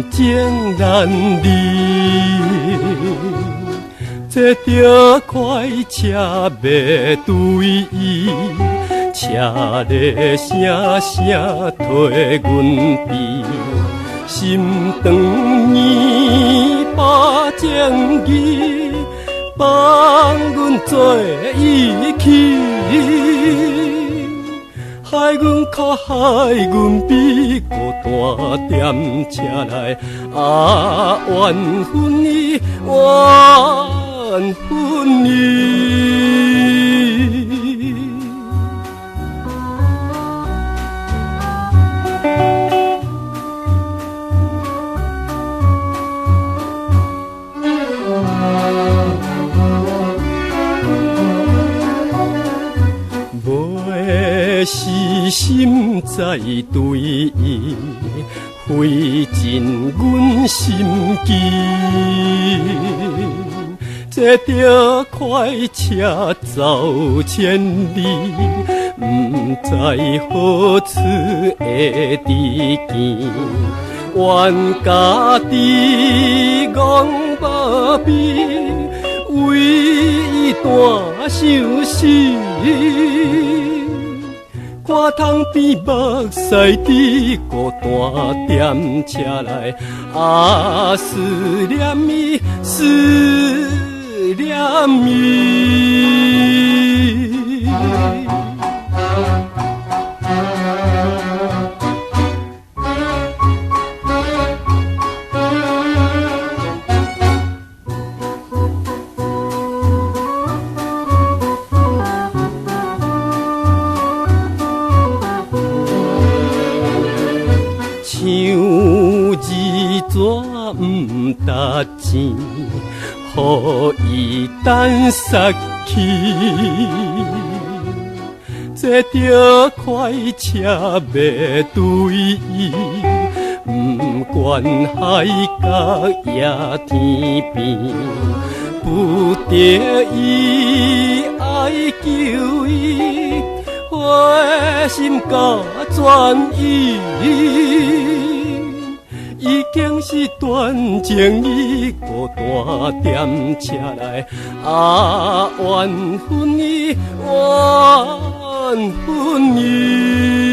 情难离。坐着快车要对伊，车咧声声替阮悲，心肠年把情义，放阮做伊去。害阮哭，害阮悲，孤单踮车内，怨恨伊，怨恨伊。是心在对伊，费尽阮心机。坐着快车走千里，不知何处会知见。怨家己戆无味，为伊单相思。看窗边目屎滴，孤单踮车内，思念伊，思念伊。值钱，予伊等杀去。坐着快车要对伊，不管海角也天边，不得已爱求伊，花心甲转移。已经是断情伊，孤单踮车内，怨恨伊，怨恨伊。